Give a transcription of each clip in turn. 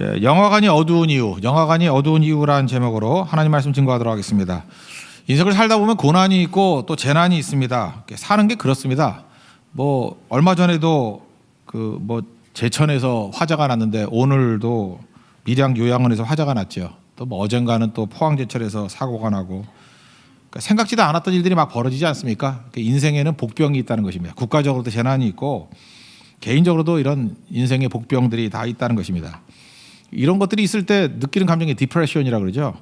예, 영화관이 어두운 이유, 영화관이 어두운 이유라는 제목으로 하나님 말씀 증거하도록 하겠습니다. 인생을 살다 보면 고난이 있고 또 재난이 있습니다. 사는 게 그렇습니다. 뭐 얼마 전에도 그 뭐 제천에서 화재가 났는데 오늘도 밀양 요양원에서 화재가 났죠. 또 뭐 어젠가는 또 포항제철에서 사고가 나고 그러니까 생각지도 않았던 일들이 막 벌어지지 않습니까? 인생에는 복병이 있다는 것입니다. 국가적으로도 재난이 있고 개인적으로도 이런 인생의 복병들이 다 있다는 것입니다. 이런 것들이 있을 때 느끼는 감정이 디프레션이라고 그러죠.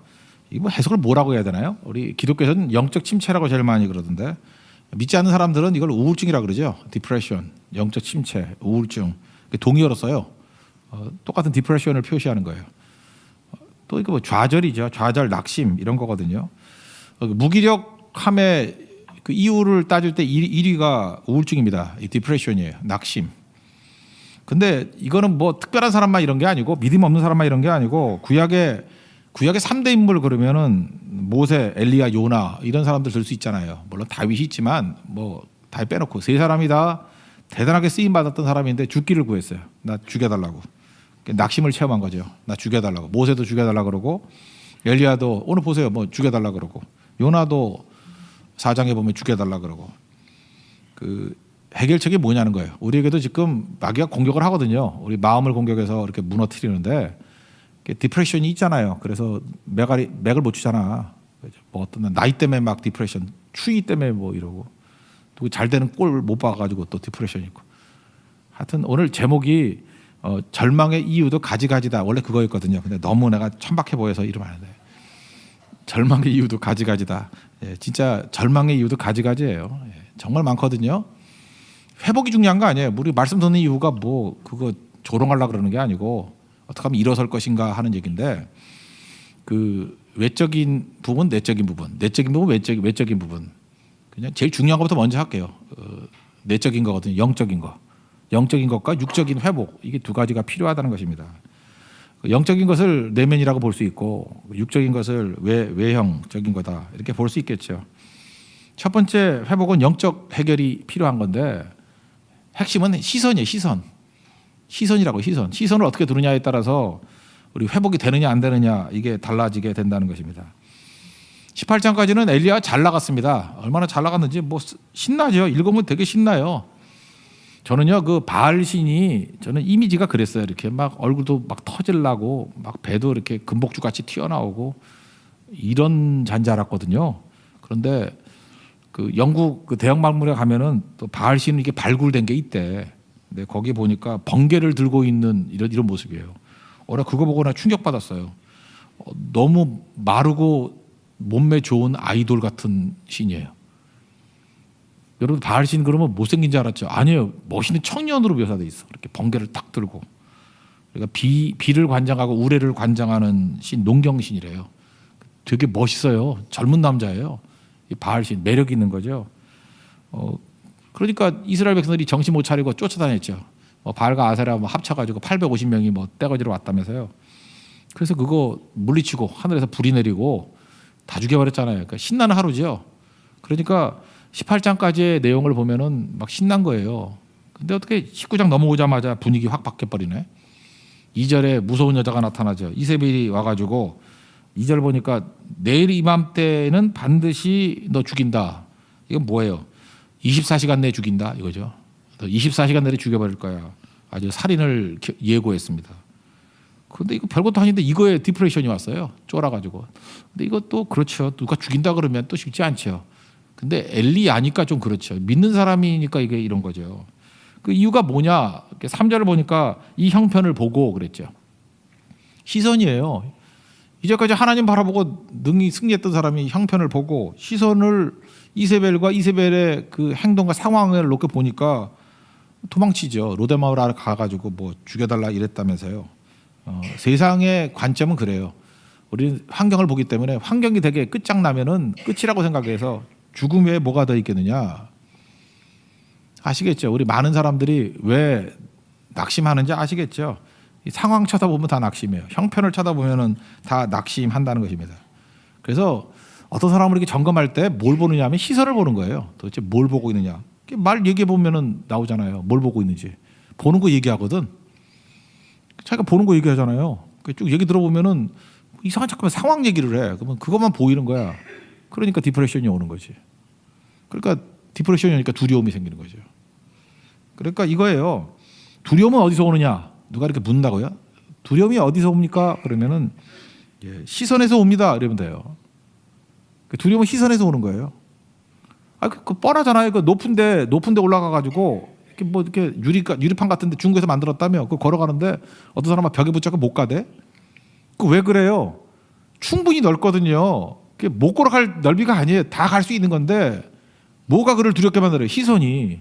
이거 뭐 해석을 뭐라고 해야 되나요? 우리 기독교에서는 영적 침체라고 제일 많이 그러던데 믿지 않는 사람들은 이걸 우울증이라고 그러죠. 디프레션, 영적 침체, 우울증. 동의어로 써요. 똑같은 디프레션을 표시하는 거예요. 또 이거 뭐 좌절이죠. 좌절, 낙심 이런 거거든요. 무기력함의 그 이유를 따질 때 1위가 우울증입니다. 이 디프레션이에요. 낙심. 근데 이거는 뭐 특별한 사람만 이런 게 아니고 믿음 없는 사람만 이런 게 아니고 구약의 3대 인물 그러면은 모세, 엘리야, 요나 이런 사람들 들 수 있잖아요. 물론 다윗이 있지만 뭐 다 빼놓고 세 사람이 다 대단하게 쓰임 받았던 사람인데 죽기를 구했어요. 나 죽여달라고. 낙심을 체험한 거죠. 나 죽여달라고. 모세도 죽여달라 그러고 엘리야도 오늘 보세요. 뭐 죽여달라 그러고 요나도 4장에 보면 죽여달라 그러고 그 해결책이 뭐냐는 거예요. 우리에게도 지금 마귀가 공격을 하거든요. 우리 마음을 공격해서 이렇게 무너뜨리는데 디프레션이 있잖아요. 그래서 맥을 못 추잖아. 뭐 어떤 나이 때문에 막 디프레션, 추위 때문에 뭐 이러고 또 잘 되는 꼴 못 봐가지고 또 디프레션 있고. 하여튼 오늘 제목이 절망의 이유도 가지가지다. 원래 그거였거든요. 근데 너무 내가 천박해 보여서 이러면 안 돼. 절망의 이유도 가지가지다. 예, 진짜 절망의 이유도 가지가지예요. 예, 정말 많거든요. 회복이 중요한 거 아니에요. 우리 말씀 듣는 이유가 뭐 그거 조롱하려고 그러는 게 아니고 어떻게 하면 일어설 것인가 하는 얘기인데 그 외적인 부분, 내적인 부분, 내적인 부분, 외적인 부분. 그냥 제일 중요한 것부터 먼저 할게요. 내적인 거거든요. 영적인 거. 영적인 것과 육적인 회복. 이게 두 가지가 필요하다는 것입니다. 영적인 것을 내면이라고 볼 수 있고 육적인 것을 외형적인 거다. 이렇게 볼 수 있겠죠. 첫 번째 회복은 영적 해결이 필요한 건데 핵심은 시선이에요. 시선이라고 시선. 시선을 어떻게 두느냐에 따라서 우리 회복이 되느냐 안 되느냐 이게 달라지게 된다는 것입니다. 18장까지는 엘리야가 잘 나갔습니다. 얼마나 잘 나갔는지 뭐 신나죠. 읽으면 되게 신나요. 저는요 그 바알 신이 저는 이미지가 그랬어요. 이렇게 막 얼굴도 막 터질라고 막 배도 이렇게 금복주 같이 튀어나오고 이런 잔지 알았거든요. 그런데 그 영국 그 대형박물에 가면은 또 바알 신은 이게 발굴된 게 있대. 근데 거기 보니까 번개를 들고 있는 이런 모습이에요. 나 그거 보고 나 충격받았어요. 너무 마르고 몸매 좋은 아이돌 같은 신이에요. 여러분 바알 신 그러면 못생긴 줄 알았죠? 아니에요. 멋있는 청년으로 묘사돼 있어. 이렇게 번개를 딱 들고. 그러니까 비를 관장하고 우레를 관장하는 신, 농경신이래요. 되게 멋있어요. 젊은 남자예요. 이 바알 신 매력 있는 거죠. 그러니까 이스라엘 백성들이 정신 못 차리고 쫓아다녔죠. 바알과 아세라 뭐 합쳐가지고 850명이 뭐 떼거지로 왔다면서요. 그래서 그거 물리치고 하늘에서 불이 내리고 다 죽여버렸잖아요. 그러니까 신나는 하루죠. 그러니까 18장까지의 내용을 보면은 막 신난 거예요. 근데 어떻게 19장 넘어오자마자 분위기 확 바뀌어버리네. 2절에 무서운 여자가 나타나죠. 이세벨이 와가지고 2절 보니까 내일 이맘때는 반드시 너 죽인다. 이건 뭐예요? 24시간 내에 죽인다 이거죠. 24시간 내에 죽여버릴 거야. 아주 살인을 예고했습니다. 그런데 이거 별것도 아닌데 이거에 디프레션이 왔어요. 쫄아가지고. 근데 이것도 그렇죠. 누가 죽인다 그러면 또 쉽지 않죠. 근데 엘리야니까 좀 그렇죠. 믿는 사람이니까 이게 이런 거죠. 그 이유가 뭐냐? 3절을 보니까 이 형편을 보고 그랬죠. 시선이에요. 이제까지 하나님 바라보고 능히 승리했던 사람이 형편을 보고 시선을 이세벨과 이세벨의 그 행동과 상황을 놓고 보니까 도망치죠. 로데마을 가가지고 뭐 죽여달라 이랬다면서요. 세상의 관점은 그래요. 우리는 환경을 보기 때문에 환경이 되게 끝장나면은 끝이라고 생각해서 죽음 외에 뭐가 더 있겠느냐. 아시겠죠? 우리 많은 사람들이 왜 낙심하는지 아시겠죠? 이 상황 쳐다보면 다 낙심해요. 형편을 쳐다보면은 다 낙심한다는 것입니다. 그래서 어떤 사람을 이렇게 점검할 때 뭘 보느냐 하면 시선을 보는 거예요. 도대체 뭘 보고 있느냐. 말 얘기해 보면은 나오잖아요. 뭘 보고 있는지. 보는 거 얘기하거든. 자기가 보는 거 얘기하잖아요. 쭉 얘기 들어보면은 이상한 잠깐만 상황 얘기를 해. 그러면 그것만 보이는 거야. 그러니까 디프레션이 오는 거지. 그러니까 디프레션이 오니까 두려움이 생기는 거죠. 그러니까 이거예요. 두려움은 어디서 오느냐? 누가 이렇게 묻는다고요? 두려움이 어디서 옵니까? 그러면은 시선에서 옵니다. 이러면 돼요. 두려움은 시선에서 오는 거예요. 그 뻔하잖아요. 그 높은데 올라가 가지고 이렇게 유리판 같은데 중국에서 만들었다며. 그 걸어가는데 어떤 사람은 벽에 붙잡고 못 가대. 그 왜 그래요? 충분히 넓거든요. 그게 못 걸어갈 넓이가 아니에요. 다 갈 수 있는 건데 뭐가 그를 두렵게 만들어요? 시선이.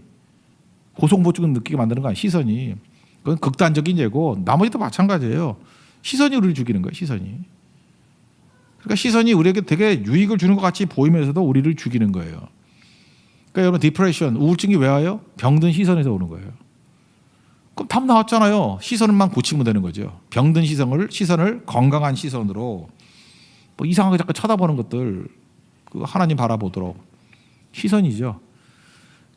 고소공포증을 느끼게 만드는 거 아니에요. 시선이. 그건 극단적인 예고 나머지도 마찬가지예요. 시선이 우리를 죽이는 거예요. 시선이. 그러니까 시선이 우리에게 되게 유익을 주는 것 같이 보이면서도 우리를 죽이는 거예요. 그러니까 여러분 디프레션, 우울증이 왜 와요? 병든 시선에서 오는 거예요. 그럼 답 나왔잖아요. 시선만 고치면 되는 거죠. 병든 시선을 건강한 시선으로 뭐 이상하게 자꾸 쳐다보는 것들 그 하나님 바라보도록 시선이죠.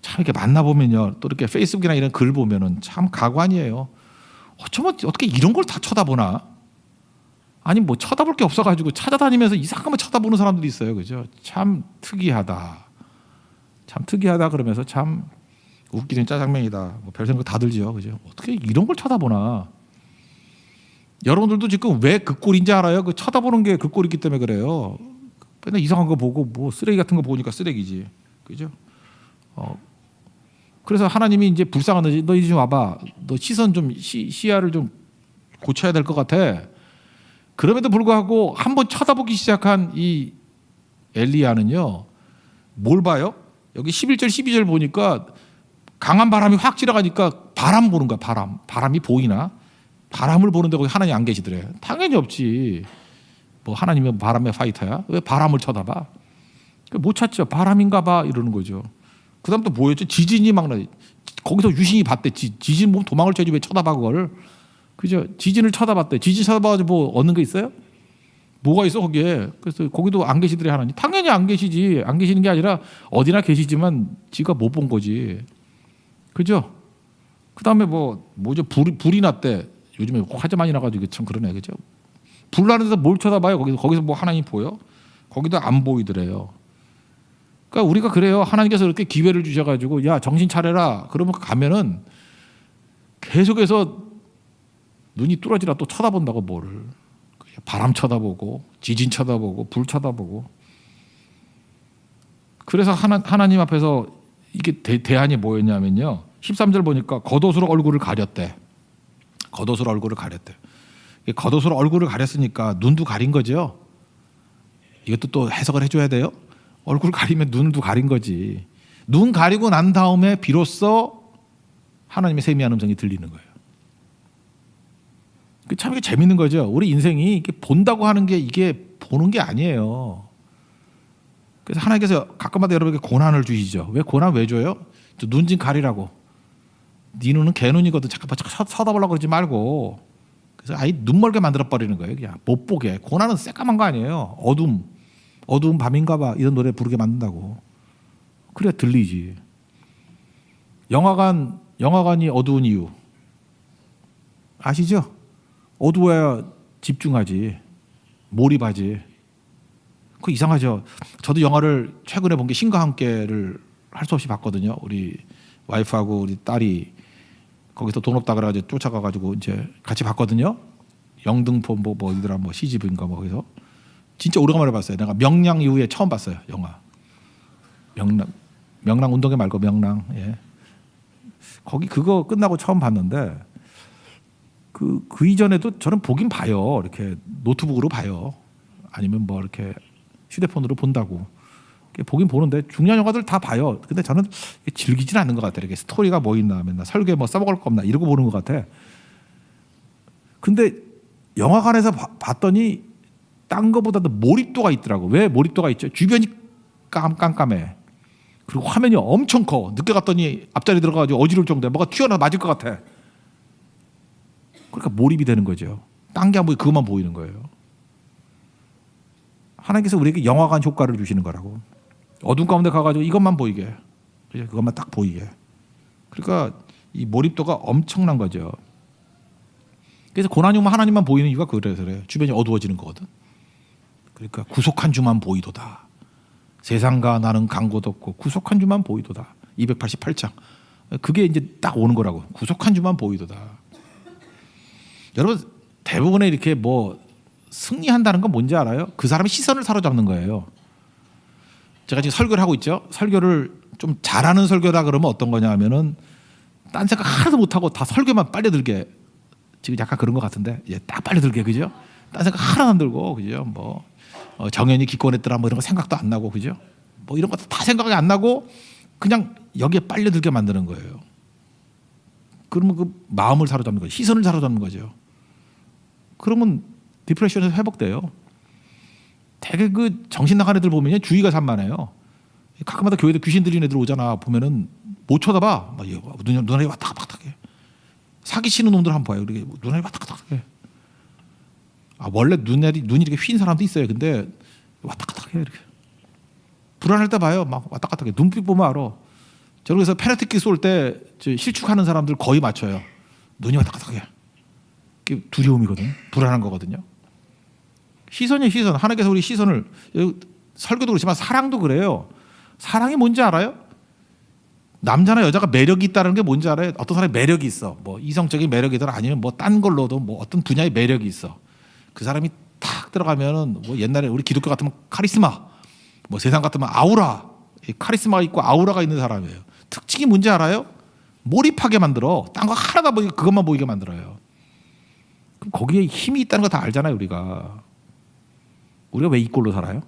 참 이렇게 만나보면요. 또 이렇게 페이스북이나 이런 글 보면은 참 가관이에요. 어쩌면 어떻게 이런 걸 다 쳐다보나? 아니 뭐 쳐다볼 게 없어가지고 찾아다니면서 이상한 거 쳐다보는 사람들이 있어요. 그죠? 참 특이하다. 참 특이하다 그러면서 참 웃기는 짜장면이다. 뭐 별 생각 다 들지요. 그죠? 어떻게 이런 걸 쳐다보나? 여러분들도 지금 왜 그 꼴인지 알아요? 그 쳐다보는 게 그 꼴이기 때문에 그래요. 맨날 이상한 거 보고 뭐 쓰레기 같은 거 보니까 쓰레기지. 그죠? 그래서 하나님이 이제 불쌍한지 너 이제 좀 와봐. 너 시선 좀 시야를 좀 고쳐야 될 것 같아. 그럼에도 불구하고 한번 쳐다보기 시작한 이 엘리야는요. 뭘 봐요? 여기 11절 12절 보니까 강한 바람이 확 지나가니까 바람 보는 거야. 바람이 보이나? 바람을 보는데 거기 하나님 안 계시더래. 당연히 없지. 뭐 하나님은 바람의 파이터야? 왜 바람을 쳐다봐? 못 찾죠. 바람인가 봐 이러는 거죠. 그 다음 또 뭐였죠? 지진이 막 나. 거기서 유신이 봤대. 지진 보면 도망을 쳐야지 왜 쳐다봐 그걸. 그죠? 지진을 쳐다봤대. 지진 쳐다봐가지고 뭐 얻는 거 있어요? 뭐가 있어 거기에. 그래서 거기도 안 계시더래 하나님. 당연히 안 계시지. 안 계시는 게 아니라 어디나 계시지만 지가 못 본 거지. 그죠? 그 다음에 뭐죠? 불이 났대. 요즘에 화재 많이 나가지고 참 그러네. 그죠? 불 나는 데서 뭘 쳐다봐요? 거기서 뭐 하나님 보여? 거기도 안 보이더래요. 그러니까 우리가 그래요. 하나님께서 이렇게 기회를 주셔가지고 야 정신 차려라. 그러면 가면은 계속해서 눈이 뚫어지라 또 쳐다본다고 뭐를. 바람 쳐다보고 지진 쳐다보고 불 쳐다보고. 그래서 하나님 앞에서 이게 대안이 뭐였냐면요. 13절 보니까 겉옷으로 얼굴을 가렸대. 겉옷으로 얼굴을 가렸대. 겉옷으로 얼굴을 가렸으니까 눈도 가린 거죠. 이것도 또 해석을 해줘야 돼요. 얼굴 가리면 눈도 가린 거지. 눈 가리고 난 다음에 비로소 하나님의 세미한 음성이 들리는 거예요. 참 이게 재밌는 거죠. 우리 인생이 이게 본다고 하는 게 이게 보는 게 아니에요. 그래서 하나님께서 가끔마다 여러분에게 고난을 주시죠. 왜 고난 왜 줘요? 눈 좀 가리라고. 네 눈은 개눈이거든. 잠깐 쳐다보려고 그러지 말고. 그래서 아예 눈멀게 만들어 버리는 거예요. 그냥 못 보게. 고난은 새까만 거 아니에요. 어두운 밤인가 봐. 이런 노래 부르게 만든다고. 그래야 들리지. 영화관이 어두운 이유 아시죠? 어두워야 집중하지. 몰입하지. 그거 이상하죠. 저도 영화를 최근에 본 게 신과 함께를 할 수 없이 봤거든요. 우리 와이프하고 우리 딸이 거기서 돈 없다 그래가지고 쫓아가가지고 이제 같이 봤거든요. 영등포 뭐이더라 시집인가 거기서 진짜 오래간만에 봤어요. 내가 명량 이후에 처음 봤어요. 영화. 명랑 운동회 말고 명랑. 예. 거기 그거 끝나고 처음 봤는데 그 이전에도 저는 보긴 봐요. 이렇게 노트북으로 봐요. 아니면 뭐 이렇게 휴대폰으로 본다고. 보긴 보는데 중요한 영화들 다 봐요. 근데 저는 즐기지는 않는 것 같아요. 이렇게 스토리가 뭐 있나 맨날 설교에 뭐 써먹을 거 없나 이러고 보는 것 같아. 근데 영화관에서 봤더니 딴 거보다도 몰입도가 있더라고. 왜 몰입도가 있죠? 주변이 깜깜해. 그리고 화면이 엄청 커. 늦게 갔더니 앞자리 들어가가지고 어지러울 정도에 뭐가 튀어나와 맞을 것 같아. 그러니까 몰입이 되는 거죠. 딴 게 안 보이고 그것만 보이는 거예요. 하나님께서 우리에게 영화관 효과를 주시는 거라고. 어둠 가운데 가가지고 이것만 보이게. 그것만 딱 보이게. 그러니까 이 몰입도가 엄청난 거죠. 그래서 고난이면 하나님만 보이는 이유가 그래서 그래요. 주변이 어두워지는 거거든. 그러니까 구속한 주만 보이도다. 세상과 나는 간곳 없고 구속한 주만 보이도다. 288장. 그게 이제 딱 오는 거라고. 구속한 주만 보이도다. 여러분 대부분의 이렇게 뭐 승리한다는 건 뭔지 알아요? 그 사람의 시선을 사로잡는 거예요. 제가 지금 설교를 하고 있죠. 설교를 좀 잘하는 설교라 그러면 어떤 거냐 하면은 딴 생각 하나도 못 하고 다 설교만 빨려들게. 지금 약간 그런 것 같은데, 딱 빨려들게, 그죠? 딴 생각 하나도 안 들고, 그죠? 뭐 정연이 기권했더라, 뭐 이런 거 생각도 안 나고, 그죠? 뭐 이런 것도 다 생각이 안 나고 그냥 여기에 빨려들게 만드는 거예요. 그러면 그 마음을 사로잡는 거죠. 시선을 사로잡는 거죠. 그러면 디프레션에서 회복돼요. 되게 그 정신 나간 애들 보면 주의가 산만해요. 가끔마다 교회에 귀신 들린 애들 오잖아. 보면은 못 쳐다봐. 막 눈알이 왔다 갔다 해. 사기치는 놈들 한번 봐요. 이렇게 눈알이 왔다 갔다 해. 원래 눈이 이렇게 휜 사람도 있어요. 근데 왔다 갔다 해. 이렇게 불안할 때 봐요. 막 왔다 갔다 해. 눈빛 보면 알아. 저는 그래서 페널티킥 쏠 때 실축하는 사람들 거의 맞춰요. 눈이 왔다 갔다 해. 그게 두려움이거든. 불안한 거거든요. 시선이에요, 시선. 하나님께서 우리 시선을, 설교도 그렇지만 사랑도 그래요. 사랑이 뭔지 알아요? 남자나 여자가 매력이 있다는 게 뭔지 알아요? 어떤 사람이 매력이 있어. 뭐 이성적인 매력이든 아니면 뭐 딴 걸로도 뭐 어떤 분야의 매력이 있어. 그 사람이 탁 들어가면은 뭐 옛날에 우리 기독교 같으면 카리스마, 뭐 세상 같으면 아우라, 카리스마가 있고 아우라가 있는 사람이에요. 특징이 뭔지 알아요? 몰입하게 만들어. 딴 거 하나도 보이게 그것만 보이게 만들어요. 그럼 거기에 힘이 있다는 거 다 알잖아요, 우리가 왜 이 꼴로 살아요?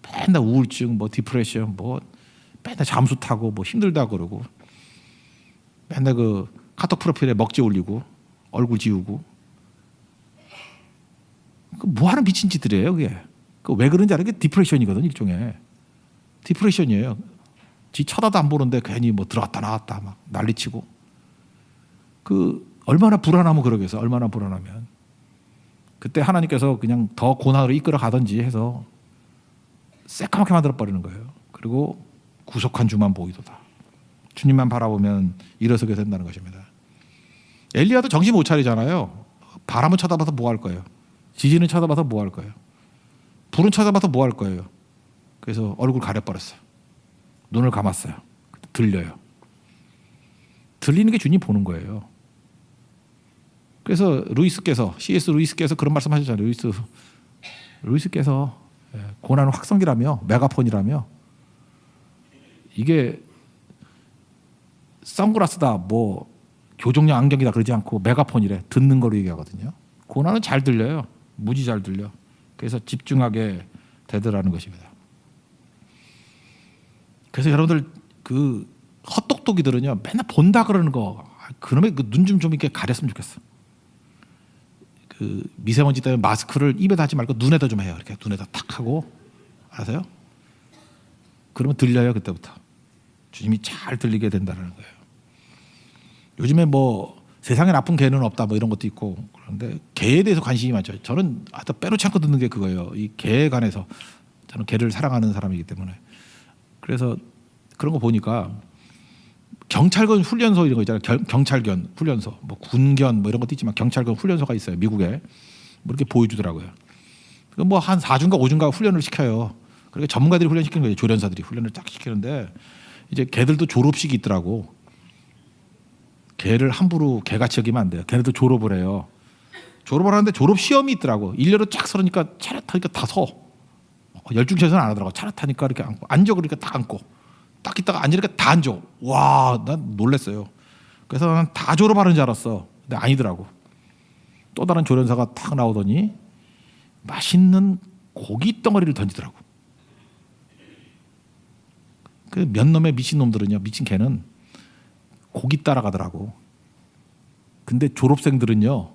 맨날 우울증, 뭐 디프레션, 뭐 맨날 잠수 타고 뭐 힘들다 그러고 맨날 그 카톡 프로필에 먹지 올리고 얼굴 지우고 그 뭐하는 미친 짓들이에요, 그게. 그 왜 그런지 알아요? 그게 디프레션이거든, 일종의. 디프레션이에요. 지 쳐다도 안 보는데 괜히 뭐 들어갔다 나왔다 막 난리치고. 그 얼마나 불안하면 그러겠어. 얼마나 불안하면. 그때 하나님께서 그냥 더 고난으로 이끌어 가든지 해서 새까맣게 만들어 버리는 거예요. 그리고 구속한 주만 보이도다. 주님만 바라보면 일어서게 된다는 것입니다. 엘리야도 정신 못 차리잖아요. 바람은 쳐다봐서 뭐 할 거예요? 지진은 쳐다봐서 뭐 할 거예요? 불은 쳐다봐서 뭐 할 거예요? 그래서 얼굴 가려버렸어요. 눈을 감았어요. 들려요. 들리는 게 주님 보는 거예요. 그래서 C.S. 루이스께서 그런 말씀 하셨잖아요. 루이스께서 고난은 확성기라며, 메가폰이라며, 이게 선글라스다, 뭐 교정용 안경이다 그러지 않고 메가폰이래. 듣는 거로 얘기하거든요. 고난은 잘 들려요. 무지 잘 들려. 그래서 집중하게 되더라는 것입니다. 그래서 여러분들 그 헛똑똑이들은요, 맨날 본다 그러는 거, 그놈의 그 눈 좀 이렇게 가렸으면 좋겠어. 그 미세먼지 때문에 마스크를 입에다 하지 말고 눈에다 좀 해요. 이렇게 눈에다 탁 하고, 아세요? 그러면 들려요, 그때부터. 주님이 잘 들리게 된다는 거예요. 요즘에 뭐 세상에 나쁜 개는 없다 뭐 이런 것도 있고, 그런데 개에 대해서 관심이 많죠. 저는 하여튼 빼놓지 않고 듣는 게 그거예요. 이 개에 관해서. 저는 개를 사랑하는 사람이기 때문에. 그래서 그런 거 보니까 경찰관 훈련소 이런 거 있잖아요. 경찰견 훈련소, 뭐 군견 뭐 이런 것도 있지만 경찰관 훈련소가 있어요. 미국에. 뭐 이렇게 보여주더라고요. 뭐 한 4주인가 5주인가 훈련을 시켜요. 그러니까 전문가들이 훈련시키는 거예요. 조련사들이 훈련을 딱 시키는데 이제 개들도 졸업식이 있더라고. 개를 함부로 개같이 여기면 안 돼요. 걔네도 졸업을 해요. 졸업을 하는데 졸업 시험이 있더라고. 일렬로 쫙 서니까 차렷 타니까 다 서. 열중체선 안 하더라고. 차렷 타니까 이렇게 앉고, 앉아 그러니까 딱 앉고, 딱 있다가 앉으니까 다 앉아. 와, 난 놀랬어요. 그래서 난 다 졸업하는 줄 알았어. 근데 아니더라고. 또 다른 조련사가 탁 나오더니 맛있는 고기 덩어리를 던지더라고. 그 몇 놈의 미친 놈들은요, 미친 개는 고기 따라가더라고. 근데 졸업생들은요,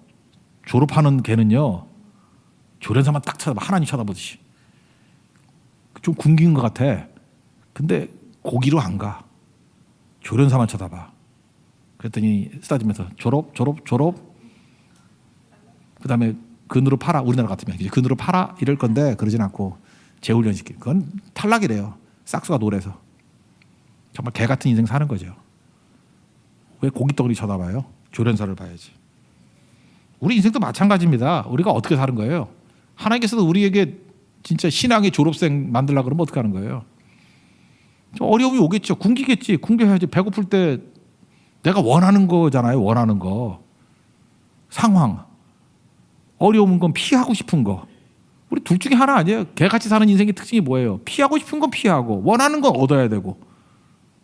졸업하는 개는요, 조련사만 딱 쳐다봐. 하나님 쳐다보듯이. 좀 굶긴 것 같아. 근데 고기로 안 가. 조련사만 쳐다봐. 그랬더니 쓰다지면서 졸업. 그다음에 근으로 팔아. 우리나라 같으면 이제 근으로 팔아 이럴 건데 그러진 않고 재훈련시키는. 그건 탈락이래요. 싹수가 노래서. 정말 개 같은 인생 사는 거죠. 왜 고깃덩어리 쳐다봐요? 조련사를 봐야지. 우리 인생도 마찬가지입니다. 우리가 어떻게 사는 거예요? 하나님께서도 우리에게 진짜 신앙의 졸업생 만들려고 그러면 어떻게 하는 거예요? 좀 어려움이 오겠죠. 굶기겠지. 굶겨야지. 배고플 때 내가 원하는 거잖아요. 원하는 거. 상황. 어려운 건 피하고 싶은 거. 우리 둘 중에 하나 아니에요. 개같이 사는 인생의 특징이 뭐예요? 피하고 싶은 건 피하고 원하는 건 얻어야 되고.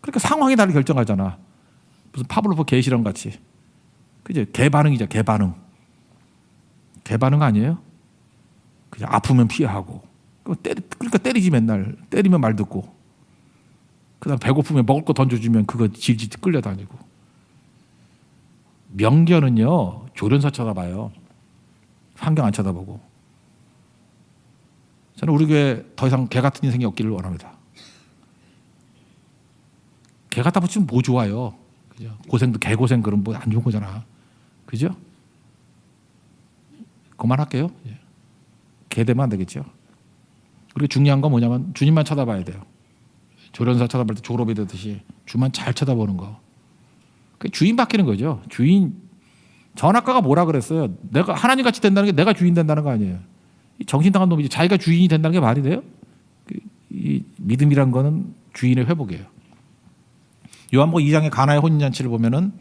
그러니까 상황이 나를 결정하잖아. 무슨 파블로프 개실험 같이. 그죠? 개반응이죠. 개반응. 개반응 아니에요? 그냥 아프면 피하고. 그러니까 때리지 맨날. 때리면 말 듣고. 그다음 배고프면 먹을 거 던져주면 그거 질질 끌려다니고. 명견은요. 조련사 쳐다봐요. 환경 안 쳐다보고. 저는 우리 교회 더 이상 개 같은 인생이 없기를 원합니다. 개 갖다 붙이면 뭐 좋아요. 그죠? 고생도 개고생 그런 뭐 안 좋은 거잖아. 그죠? 그만할게요. 개 되면 안 되겠죠. 그리고 중요한 건 뭐냐면 주님만 쳐다봐야 돼요. 조련사 쳐다볼 때 졸업이 되듯이 주만 잘 쳐다보는 거. 그 주인 바뀌는 거죠. 주인. 전학가가 뭐라 그랬어요? 내가 하나님 같이 된다는 게 내가 주인 된다는 거 아니에요. 정신 나간 놈이지. 자기가 주인이 된다는 게 말이 돼요? 이 믿음이란 거는 주인의 회복이에요. 요한복음 2장의 가나의 혼인잔치를 보면은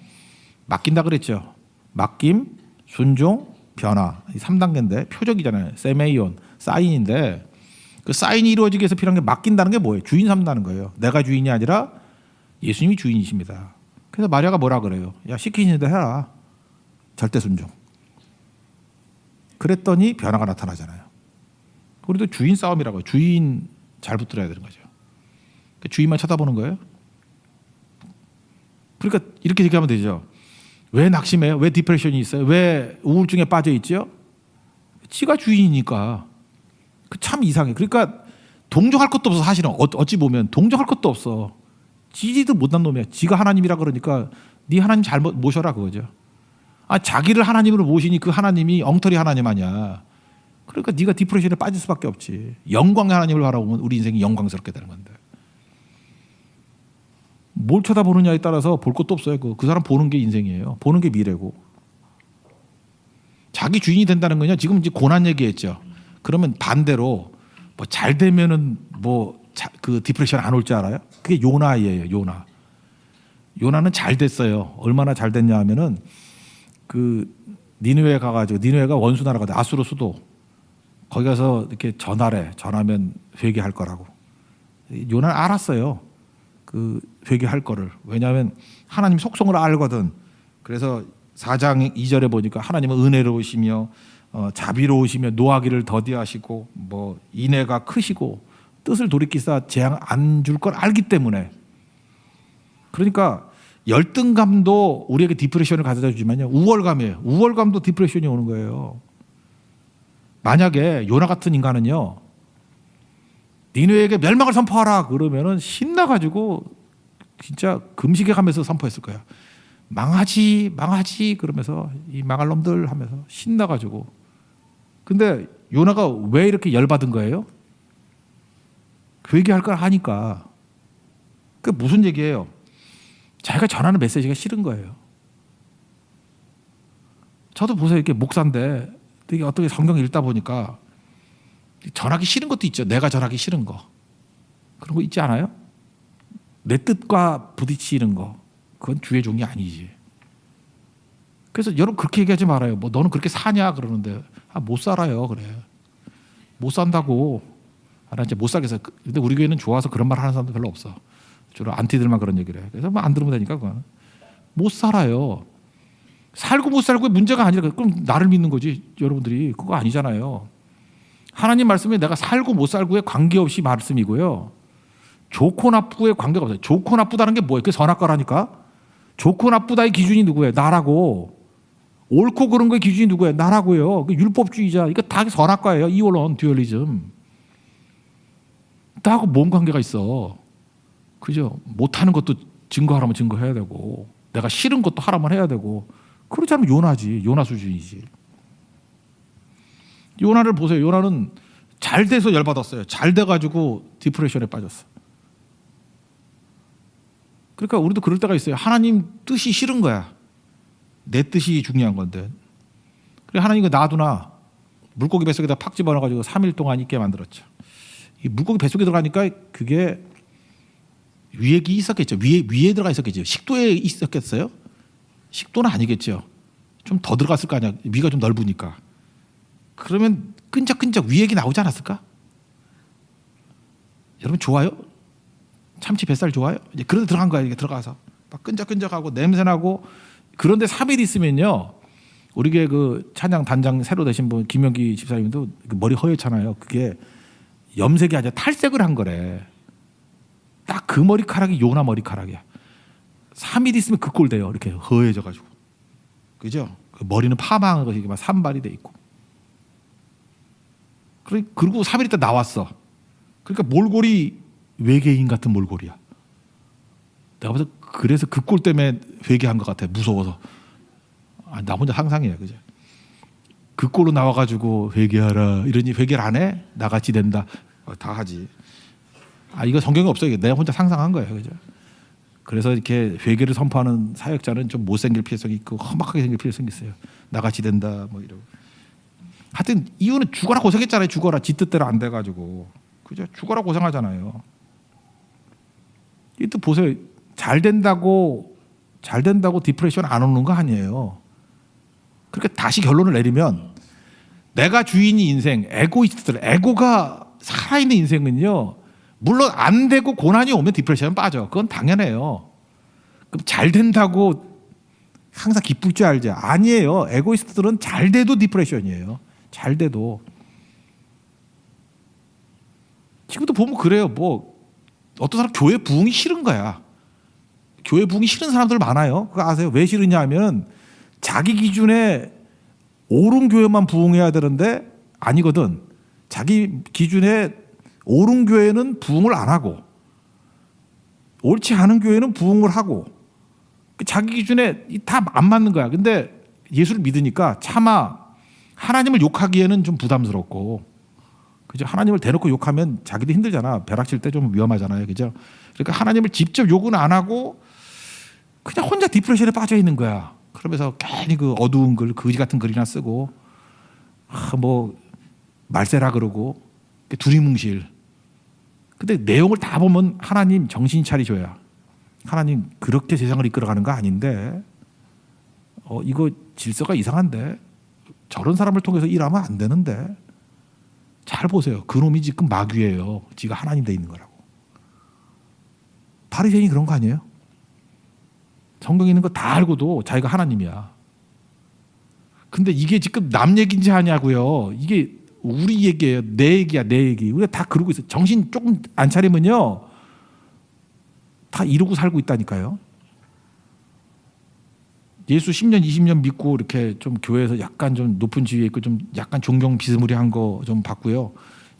맡긴다 그랬죠. 맡김, 순종, 변화. 이 3단계인데 표적이잖아요. 세메이온, 사인인데 그 사인이 이루어지기 위해서 필요한 게 맡긴다는 게 뭐예요? 주인 삼다는 거예요. 내가 주인이 아니라 예수님이 주인이십니다. 그래서 마리아가 뭐라 그래요? 야, 시키시는 대 해라. 절대 순종. 그랬더니 변화가 나타나잖아요. 우리도 주인 싸움이라고 해요. 주인 잘 붙들어야 되는 거죠. 주인만 쳐다보는 거예요. 그러니까 이렇게 얘기하면 되죠. 왜 낙심해요? 왜 디프레션이 있어요? 왜 우울증에 빠져 있죠? 지가 주인이니까. 그 참 이상해. 그러니까 동정할 것도 없어. 사실은 어찌 보면 동정할 것도 없어. 지지도 못한 놈이야. 지가 하나님이라 그러니까 네 하나님 잘 모셔라 그거죠. 아, 자기를 하나님으로 모시니 그 하나님이 엉터리 하나님 아니야. 그러니까 네가 디프레션에 빠질 수밖에 없지. 영광의 하나님을 바라보면 우리 인생이 영광스럽게 되는 건데. 뭘 쳐다보느냐에 따라서 볼 것도 없어요. 그 사람 보는 게 인생이에요. 보는 게 미래고. 자기 주인이 된다는 거냐? 지금 이제 고난 얘기했죠. 그러면 반대로 뭐 잘 되면은 뭐 그 디프레션 안 올 줄 알아요? 그게 요나예요. 요나. 요나는 잘 됐어요. 얼마나 잘 됐냐 하면은 그 니느웨 가가지고 니느웨가 원수 나라거든. 아수르 수도. 거기 가서 이렇게 전하면 회개할 거라고. 요나는 알았어요. 그 회개할 거를. 왜냐하면 하나님 속성을 알거든. 그래서 4장 2절에 보니까 하나님은 은혜로우시며 자비로우시며 노하기를 더디하시고 뭐 인애가 크시고 뜻을 돌이키사 재앙 안 줄 걸 알기 때문에. 그러니까 열등감도 우리에게 디프레션을 가져다 주지만요. 우월감이에요. 우월감도 디프레션이 오는 거예요. 만약에 요나 같은 인간은요. 니느웨에게 멸망을 선포하라 그러면은 신나가지고 진짜 금식에 가면서 선포했을 거야. 망하지 그러면서 이 망할 놈들 하면서 신나가지고. 근데 요나가 왜 이렇게 열받은 거예요? 그 얘기할 걸 하니까. 그 무슨 얘기예요? 자기가 전하는 메시지가 싫은 거예요. 저도 보세요. 이렇게 목사인데 되게 어떻게 성경 읽다 보니까 전하기 싫은 것도 있죠. 내가 전하기 싫은 거. 그런 거 있지 않아요? 내 뜻과 부딪히는 거. 그건 주의 종이 아니지. 그래서 여러분 그렇게 얘기하지 말아요. 뭐 너는 그렇게 사냐 그러는데 못 살아요. 그래. 못 산다고. 나 이제 못 살겠어. 근데 우리 교회는 좋아서 그런 말 하는 사람도 별로 없어. 주로 안티들만 그런 얘기를 해. 그래서 뭐 안 들으면 되니까 그건. 못 살아요. 살고 못 살고의 문제가 아니라 그럼 나를 믿는 거지. 여러분들이 그거 아니잖아요. 하나님 말씀에 내가 살고 못 살고에 관계없이 말씀이고요. 좋고 나쁘에 관계가 없어요. 좋고 나쁘다는 게 뭐예요? 그게 선악과라니까. 좋고 나쁘다의 기준이 누구예요? 나라고. 옳고 그런 거의 기준이 누구예요? 나라고요. 율법주의자. 이거 다 선악과예요. 이원론, 듀얼리즘. 나하고 뭔 관계가 있어? 그죠? 못하는 것도 증거하라면 증거해야 되고, 내가 싫은 것도 하라면 해야 되고, 그렇지 않으면 요나지. 요나 수준이지. 요나를 보세요. 요나는 잘 돼서 열받았어요. 잘 돼가지고 디프레션에 빠졌어. 그러니까 우리도 그럴 때가 있어요. 하나님 뜻이 싫은 거야. 내 뜻이 중요한 건데. 그래 하나님 이거 놔두나 물고기 뱃속에다 팍 집어넣어가지고 3일 동안 있게 만들었죠. 이 물고기 뱃속에 들어가니까 그게 위액이 있었겠죠. 위에 들어가 있었겠죠. 식도에 있었겠어요? 식도는 아니겠죠. 좀 더 들어갔을 거 아니야. 위가 좀 넓으니까. 그러면 끈적끈적 위액이 나오지 않았을까? 여러분 좋아요? 참치 뱃살 좋아요? 이제 그런데 들어간 거야. 이게 들어가서 막 끈적끈적하고 냄새나고. 그런데 3일 있으면요. 우리 교회 그 찬양 단장 새로 되신 분 김영기 집사님도 머리 허옇잖아요. 그게 염색이 아니라 탈색을 한 거래. 딱 그 머리카락이 요나 머리카락이야. 3일 있으면 그 꼴 돼요. 이렇게 허해져가지고. 그죠? 그 머리는 파마한 것이 막 산발이 돼 있고. 그리고 3일 있다 나왔어. 그러니까 몰골이 외계인 같은 몰골이야. 내가 봐서 그래서 그 꼴 때문에 회개한 것 같아. 무서워서. 아, 나 혼자 상상이야, 그죠? 그 꼴로 나와가지고 회개하라 이러니 회개를 안 해? 나같이 된다. 다 하지. 아 이거 성경에 없어. 이게 내가 혼자 상상한 거예요, 그죠? 그래서 이렇게 회개를 선포하는 사역자는 좀 못생길 필요성이 있고 험악하게 생길 필요성이 있어요. 나같이 된다, 뭐 이러고. 하여튼 이유는 죽어라 고생했잖아요. 죽어라 지 뜻대로 안 돼가지고, 그죠? 죽어라 고생하잖아요. 이 또 보세요. 잘 된다고 디프레션 안 오는 거 아니에요. 그렇게 다시 결론을 내리면 내가 주인이 인생, 에고이스트들, 에고가 살아있는 인생은요. 물론 안 되고 고난이 오면 디프레션 빠져. 그건 당연해요. 그럼 잘 된다고 항상 기쁠 줄 알죠. 아니에요. 에고이스트들은 잘 돼도 디프레션이에요. 잘 돼도. 지금도 보면 그래요. 뭐 어떤 사람 교회 부흥이 싫은 거야. 교회 부흥이 싫은 사람들 많아요. 그거 아세요? 왜 싫으냐 하면 자기 기준에 옳은 교회만 부흥해야 되는데 아니거든. 자기 기준에 옳은 교회는 부흥을 안 하고 옳지 않은 교회는 부흥을 하고 자기 기준에 다 안 맞는 거야. 근데 예수를 믿으니까 차마 하나님을 욕하기에는 좀 부담스럽고, 그죠? 하나님을 대놓고 욕하면 자기도 힘들잖아. 벼락 칠 때 좀 위험하잖아요. 그죠? 그러니까 하나님을 직접 욕은 안 하고 그냥 혼자 디프레션에 빠져 있는 거야. 그러면서 괜히 그 어두운 글, 거지 같은 글이나 쓰고, 뭐 말세라 그러고, 두리뭉실. 근데 내용을 다 보면 하나님 정신 차리줘야. 하나님 그렇게 세상을 이끌어가는 거 아닌데, 이거 질서가 이상한데, 저런 사람을 통해서 일하면 안 되는데. 잘 보세요. 그놈이 지금 마귀예요. 지가 하나님 돼 있는 거라고. 바리새인이 그런 거 아니에요? 성경에 있는 거 다 알고도 자기가 하나님이야. 근데 이게 지금 남 얘기인지 하냐고요. 이게 우리 얘기예요. 내 얘기야, 내 얘기. 우리가 다 그러고 있어요. 정신 조금 안 차리면요. 다 이러고 살고 있다니까요. 예수 10년, 20년 믿고 이렇게 좀 교회에서 약간 좀 높은 지위에 있고 좀 약간 존경 비스무리한 거 좀 받고요.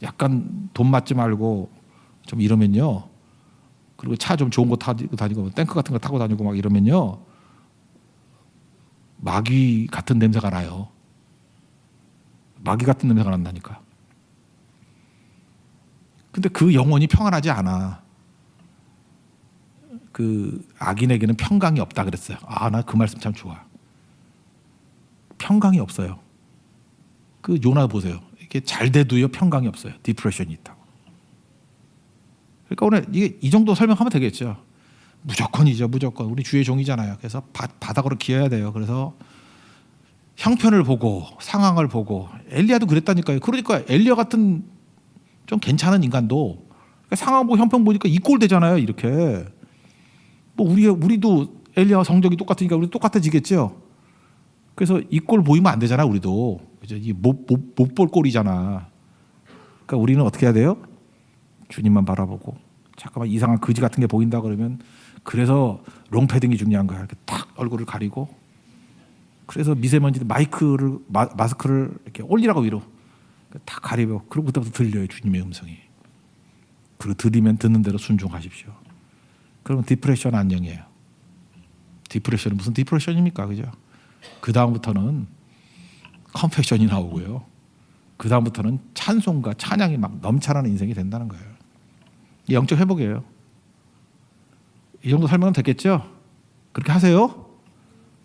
약간 돈 맞지 말고 좀 이러면요. 그리고 차 좀 좋은 거 타고 다니고 탱크 같은 거 타고 다니고 막 이러면요. 마귀 같은 냄새가 나요. 마귀 같은 냄새가 난다니까. 근데 그 영혼이 평안하지 않아. 그 악인에게는 평강이 없다 그랬어요. 아, 나 그 말씀 참 좋아. 평강이 없어요. 그 요나 보세요. 이게 잘 돼도요 평강이 없어요. 디프레션이 있다고. 그러니까 오늘 이게 이 정도 설명하면 되겠죠. 무조건이죠, 무조건. 우리 주의 종이잖아요. 그래서 바닥으로 기어야 돼요. 그래서 형편을 보고 상황을 보고 엘리야도 그랬다니까요. 그러니까 엘리야 같은 좀 괜찮은 인간도 상황 보고 형편 보니까 이 꼴 되잖아요. 이렇게. 뭐 우리도 엘리야와 성적이 똑같으니까 우리 똑같아지겠죠. 그래서 이 꼴 보이면 안 되잖아. 우리도 그죠? 이 못 볼 꼴이잖아. 그러니까 우리는 어떻게 해야 돼요? 주님만 바라보고 잠깐만 이상한 거지 같은 게 보인다 그러면 그래서 롱패딩이 중요한 거야. 이렇게 탁 얼굴을 가리고 그래서 미세먼지 마스크를 이렇게 올리라고 위로 탁 가리고 그리고 그때부터 들려요 주님의 음성이. 그리고 들으면 듣는 대로 순종하십시오. 그러면 디프레션 안녕이에요. 디프레션은 무슨 디프레션입니까, 그죠? 그 다음부터는 컴패션이 나오고요. 그 다음부터는 찬송과 찬양이 막 넘쳐나는 인생이 된다는 거예요. 영적 회복이에요. 이 정도 설명은 됐겠죠? 그렇게 하세요.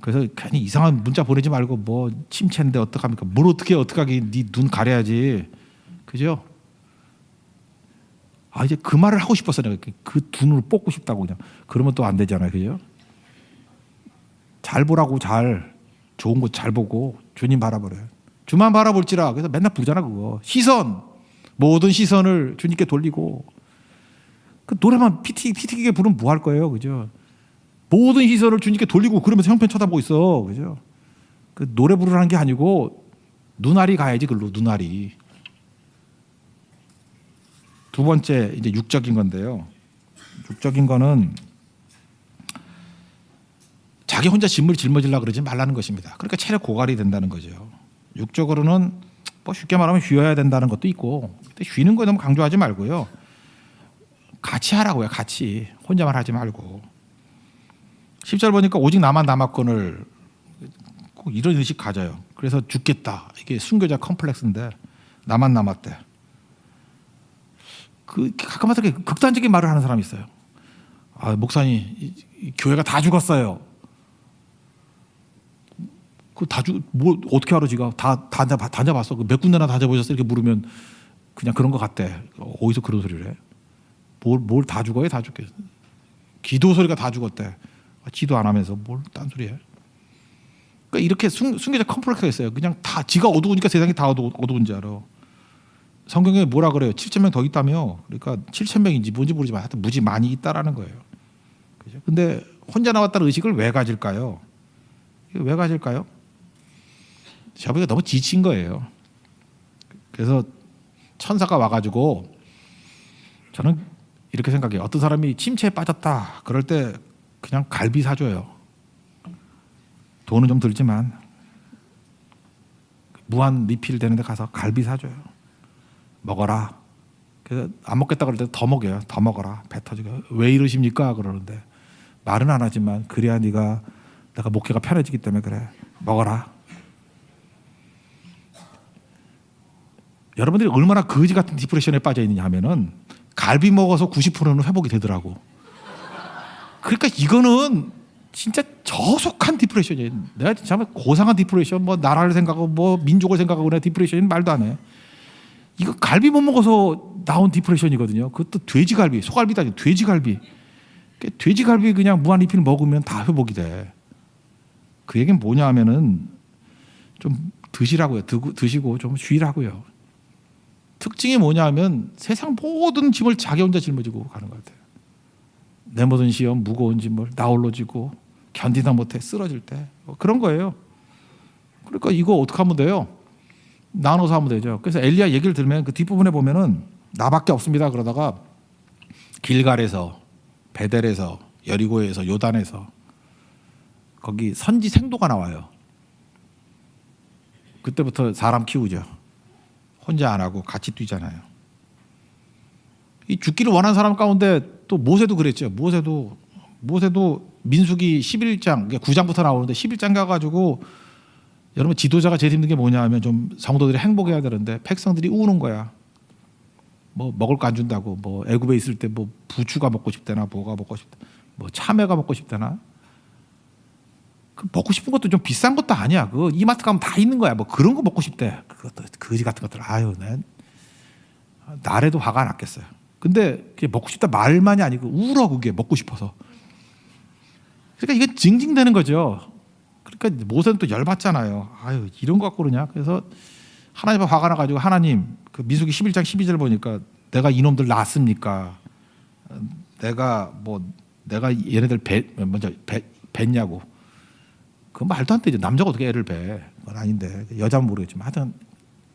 그래서 괜히 이상한 문자 보내지 말고 뭐 침체인데 어떡합니까? 뭘 어떻게 하긴 네 눈 가려야지. 그죠? 아 이제 그 말을 하고 싶었어 내가 그 눈을 뽑고 싶다고 그냥. 그러면 또 안 되잖아요. 그죠? 잘 보라고 잘 좋은 거 잘 보고 주님 바라보래요. 주만 바라볼지라. 그래서 맨날 부르잖아 그거. 시선 모든 시선을 주님께 돌리고 그 노래만 피튀기게 부르면 뭐 할 거예요. 그죠? 모든 시선을 주님께 돌리고 그러면서 형편 쳐다보고 있어. 그죠? 그 노래 부르라는 게 아니고 눈알이 가야지 글로 눈알이. 두 번째 이제 육적인 건데요. 육적인 거는 자기 혼자 짐을 짊어지려고 그러지 말라는 것입니다. 그러니까 체력 고갈이 된다는 거죠. 육적으로는 뭐 쉽게 말하면 쉬어야 된다는 것도 있고 근데 쉬는 거에 너무 강조하지 말고요. 같이 하라고요. 같이. 혼자만 하지 말고. 10절 보니까 오직 나만 남았건을 꼭 이런 의식 가져요. 그래서 죽겠다. 이게 순교자 컴플렉스인데 나만 남았대. 그 가끔마다 극단적인 말을 하는 사람이 있어요. 아, 목사님 이 교회가 다 죽었어요. 뭐 어떻게 알아 지가 다 잡았어. 몇 군데나 다 잡으셨어 이렇게 물으면 그냥 그런 것 같대. 어디서 그런 소리를 해? 뭘 다 죽어요? 다 죽겠어. 기도 소리가 다 죽었대. 기도 안 하면서 뭘 딴소리해? 그러니까 이렇게 순교자 컴플렉스가 있어요. 그냥 다 지가 어두우니까 세상이 다 어두운지 알아. 성경에 뭐라 그래요? 7,000명 더 있다며. 그러니까 7,000명인지 뭔지 모르지만 하여튼 무지 많이 있다라는 거예요. 그죠? 근데 혼자 나왔다는 의식을 왜 가질까요? 왜 가질까요? 저희가 너무 지친 거예요. 그래서 천사가 와가지고 저는 이렇게 생각해요. 어떤 사람이 침체에 빠졌다. 그럴 때 그냥 갈비 사줘요. 돈은 좀 들지만 무한 리필 되는 데 가서 갈비 사줘요. 먹어라. 그래서 안 먹겠다 그럴 때 더 먹여요. 더 먹어라. 배 터지고. 왜 이러십니까? 그러는데 말은 안 하지만 그래야 내가 목회가 편해지기 때문에 그래. 먹어라. 여러분들이 얼마나 거지 같은 디프레션에 빠져 있느냐 하면은 갈비 먹어서 90%는 회복이 되더라고. 그러니까 이거는 진짜 저속한 디프레션이에요. 내가 진짜 고상한 디프레션, 뭐 나라를 생각하고 뭐 민족을 생각하고 그래 디프레션은 말도 안 해. 이거 갈비 못 먹어서 나온 디프레션이거든요. 그것도 돼지갈비, 소갈비도 아니고 돼지갈비. 돼지갈비 그냥 무한 리필 먹으면 다 회복이 돼. 그 얘기는 뭐냐 하면은 좀 드시라고요. 드시고 좀 쉬라고요. 특징이 뭐냐 하면 세상 모든 짐을 자기 혼자 짊어지고 가는 것 같아요. 내 모든 시험, 무거운 짐을 나 홀로 지고 견디다 못해 쓰러질 때 그런 거예요. 그러니까 이거 어떻게 하면 돼요? 나눠서 하면 되죠. 그래서 엘리야 얘기를 들으면 그 뒷부분에 보면은 나밖에 없습니다. 그러다가 길갈에서 베델에서 여리고에서 요단에서 거기 선지 생도가 나와요. 그때부터 사람 키우죠. 혼자 안 하고 같이 뛰잖아요. 이 죽기를 원하는 사람 가운데 또 모세도 그랬죠. 모세도 민수기 11장, 9장부터 나오는데 11장 가가지고 여러분 지도자가 제일 힘든 게 뭐냐 하면 좀 성도들이 행복해야 되는데 백성들이 우는 거야. 뭐 먹을 거 안 준다고 뭐 애굽에 있을 때 뭐 부추가 먹고 싶대나 뭐가 먹고 싶다. 뭐 참외가 먹고 싶대나. 그 먹고 싶은 것도 좀 비싼 것도 아니야. 그 이마트 가면 다 있는 거야. 뭐 그런 거 먹고 싶대. 그것도 거지 같은 것들. 아유, 나래도 화가 났겠어요. 근데 그게 먹고 싶다 말만이 아니고 울어 그게 먹고 싶어서. 그러니까 이게 징징대는 거죠. 그러니까 모세는 또 열받잖아요. 아유 이런 거 갖고 그러냐. 그래서 하나님 앞에 화가 나가지고 하나님 그 민수기 11장 12절 보니까 내가 이놈들 낳았습니까? 내가 얘네들 먼저 뵀냐고. 그 말도 안 되죠. 남자가 어떻게 애를 배? 그건 아닌데 여자는 모르겠지만 하여튼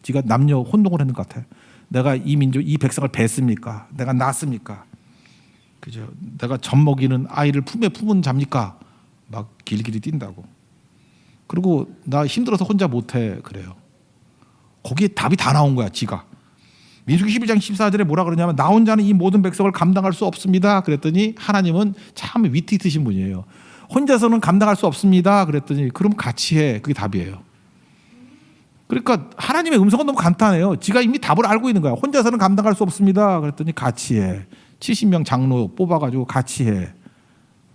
지가 남녀 혼동을 했는 것 같아. 내가 이 민족 이 백성을 뵀습니까? 내가 낳았습니까? 그죠? 내가 젖 먹이는 아이를 품에 품은 잡니까? 막 길길이 뛴다고. 그리고 나 힘들어서 혼자 못해 그래요. 거기에 답이 다 나온 거야 지가. 민수기 11장 14절에 뭐라 그러냐면 나 혼자는 이 모든 백성을 감당할 수 없습니다. 그랬더니 하나님은 참 위트 있으신 분이에요. 혼자서는 감당할 수 없습니다. 그랬더니 그럼 같이 해. 그게 답이에요. 그러니까 하나님의 음성은 너무 간단해요. 지가 이미 답을 알고 있는 거야. 혼자서는 감당할 수 없습니다. 그랬더니 같이 해. 70명 장로 뽑아가지고 같이 해.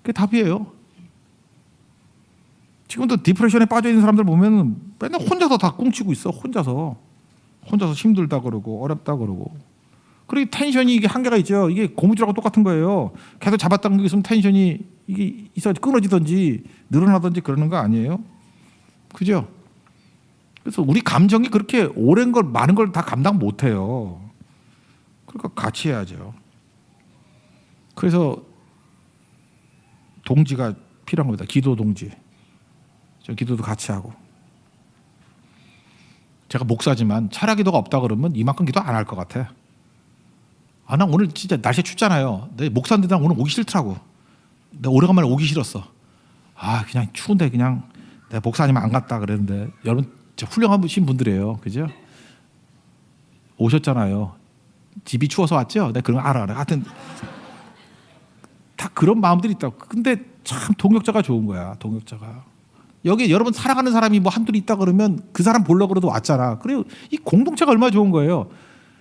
그게 답이에요. 지금도 디프레션에 빠져 있는 사람들 보면 맨날 혼자서 다 꽁치고 있어. 혼자서 힘들다 그러고 어렵다 그러고. 그리고 텐션이 이게 한계가 있죠. 이게 고무줄하고 똑같은 거예요. 계속 잡았던 게 있으면 텐션이 이게 있어 끊어지든지 늘어나든지 그러는 거 아니에요? 그죠? 그래서 우리 감정이 그렇게 오랜 걸 많은 걸 다 감당 못 해요. 그러니까 같이 해야죠. 그래서 동지가 필요한 겁니다. 기도 동지. 저 기도도 같이 하고. 제가 목사지만 철야기도가 없다 그러면 이만큼 기도 안 할 것 같아. 나 오늘 진짜 날씨 춥잖아요. 내 목사인데 난 오늘 오기 싫더라고. 내가 오래간만에 오기 싫었어. 그냥 추운데 그냥 내가 목사 아니면 안 갔다 그랬는데 여러분 진짜 훌륭하신 분들이에요. 그죠? 오셨잖아요. 집이 추워서 왔죠? 내가 그런 거 알아. 하여튼 다 그런 마음들이 있다고. 근데 참 동역자가 좋은 거야. 동역자가. 여기 여러분 살아가는 사람이 뭐 한둘이 있다 그러면 그 사람 보려고 그래도 왔잖아. 그래요. 이 공동체가 얼마나 좋은 거예요.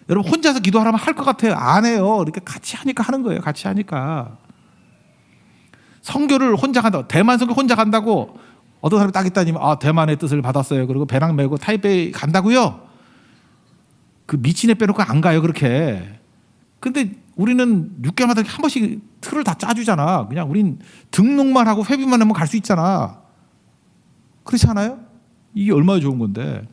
여러분 혼자서 기도하라면 할 것 같아요. 안 해요. 이렇게 같이 하니까 하는 거예요. 같이 하니까. 선교를 혼자 간다고. 대만 선교 혼자 간다고 어떤 사람이 딱 있다니 대만의 뜻을 받았어요. 그리고 배낭 메고 타이베이 간다고요. 그 미친 애 빼놓고 안 가요. 그렇게. 근데 우리는 6개월마다 한 번씩 틀을 다 짜주잖아. 그냥 우린 등록만 하고 회비만 하면 갈 수 있잖아. 그렇지 않아요? 이게 얼마나 좋은 건데.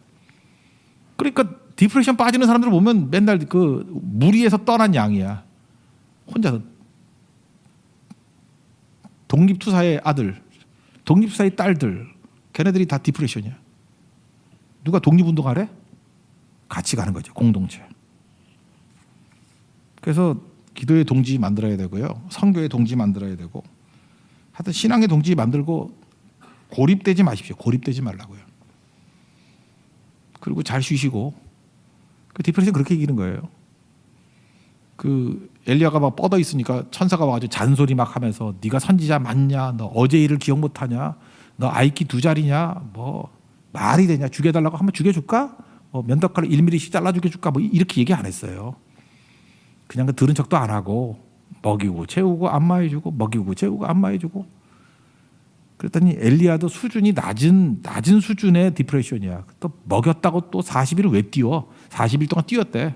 그러니까 디프레션 빠지는 사람들 보면 맨날 그 무리에서 떠난 양이야. 혼자서. 독립투사의 아들, 독립투사의 딸들, 걔네들이 다 디프레션이야. 누가 독립운동하래? 같이 가는 거죠. 공동체. 그래서 기도의 동지 만들어야 되고요. 선교의 동지 만들어야 되고. 하여튼 신앙의 동지 만들고 고립되지 마십시오. 고립되지 말라고요. 그리고 잘 쉬시고. 그 디프레션 그렇게 이기는 거예요. 그 엘리야가 막 뻗어 있으니까 천사가 와가지고 잔소리 막 하면서 네가 선지자 맞냐? 너 어제 일을 기억 못하냐? 너 아이키 2자리냐? 뭐 말이 되냐? 죽여달라고 하면 죽여줄까? 면도칼을 1mm씩 잘라 죽여줄까? 뭐 이렇게 얘기 안 했어요. 그냥 그 들은 척도 안 하고 먹이고 채우고 안마해주고 먹이고 채우고 안마해주고. 그랬더니 엘리야도 수준이 낮은 수준의 디프레션이야. 또 먹였다고 또 40일을 왜 뛰어? 40일 동안 뛰었대.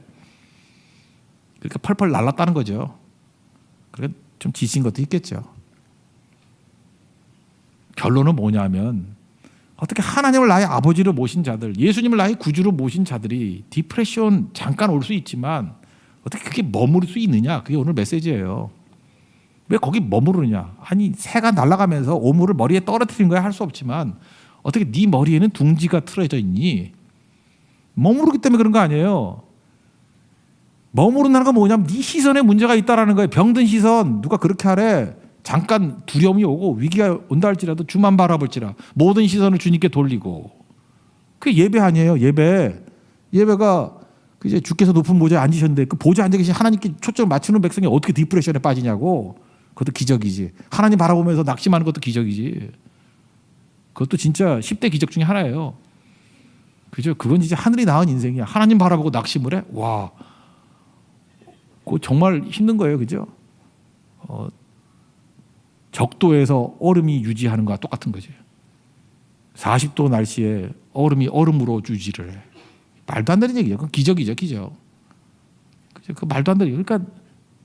그러니까 펄펄 날랐다는 거죠. 그러니까 좀 지친 것도 있겠죠. 결론은 뭐냐면 어떻게 하나님을 나의 아버지로 모신 자들, 예수님을 나의 구주로 모신 자들이 디프레션 잠깐 올 수 있지만 어떻게 그게 머무를 수 있느냐. 그게 오늘 메시지예요. 왜 거기 머무르냐. 아니 새가 날아가면서 오물을 머리에 떨어뜨린 거야 할 수 없지만 어떻게 네 머리에는 둥지가 틀어져 있니. 머무르기 때문에 그런 거 아니에요. 머무른다는 건 뭐냐면 네 시선에 문제가 있다라는 거예요. 병든 시선. 누가 그렇게 하래. 잠깐 두려움이 오고 위기가 온다 할지라도 주만 바라볼지라 모든 시선을 주님께 돌리고. 그게 예배 아니에요. 예배가 이제 주께서 높은 보좌에 앉으셨는데 그 보좌에 앉아 계신 하나님께 초점을 맞추는 백성이 어떻게 디프레션에 빠지냐고. 그것도 기적이지. 하나님 바라보면서 낙심하는 것도 기적이지. 그것도 진짜 10대 기적 중에 하나예요. 그죠? 그건 진짜 하늘이 낳은 인생이야. 하나님 바라보고 낙심을 해? 와, 그거 정말 힘든 거예요. 그죠? 적도에서 얼음이 유지하는 거와 똑같은 거지. 40도 날씨에 얼음으로 유지를 해. 말도 안 되는 얘기예요. 그건 기적이죠. 기적. 그 말도 안 되는 얘기. 그러니까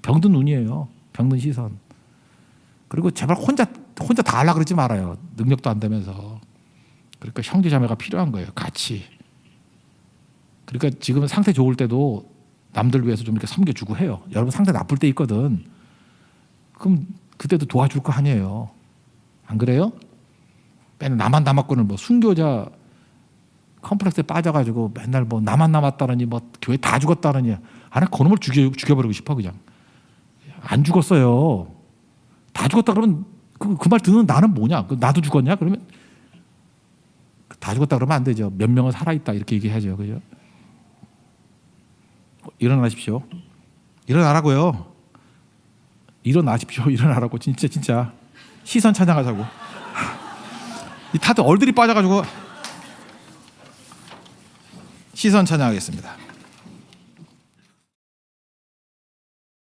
병든 눈이에요. 병든 시선. 그리고 제발 혼자 다 하려고 그러지 말아요. 능력도 안 되면서. 그러니까 형제 자매가 필요한 거예요. 같이. 그러니까 지금 상태 좋을 때도 남들 위해서 좀 이렇게 섬겨주고 해요. 여러분 상태 나쁠 때 있거든. 그럼 그때도 도와줄 거 아니에요. 안 그래요? 맨날 나만 남았고는 뭐 순교자 컴플렉스에 빠져가지고 맨날 뭐 나만 남았다느니 뭐 교회 다 죽었다느니. 나 그놈을 죽여버리고 싶어 그냥. 안 죽었어요. 다 죽었다 그러면 그 말 듣는 나는 뭐냐? 나도 죽었냐? 그러면 다 죽었다 그러면 안 되죠. 몇 명은 살아있다 이렇게 얘기하죠. 그죠? 일어나십시오. 일어나라고요. 일어나십시오. 일어나라고. 진짜 시선 찬양하자고. 다들 얼들이 빠져가지고 시선 찬양하겠습니다.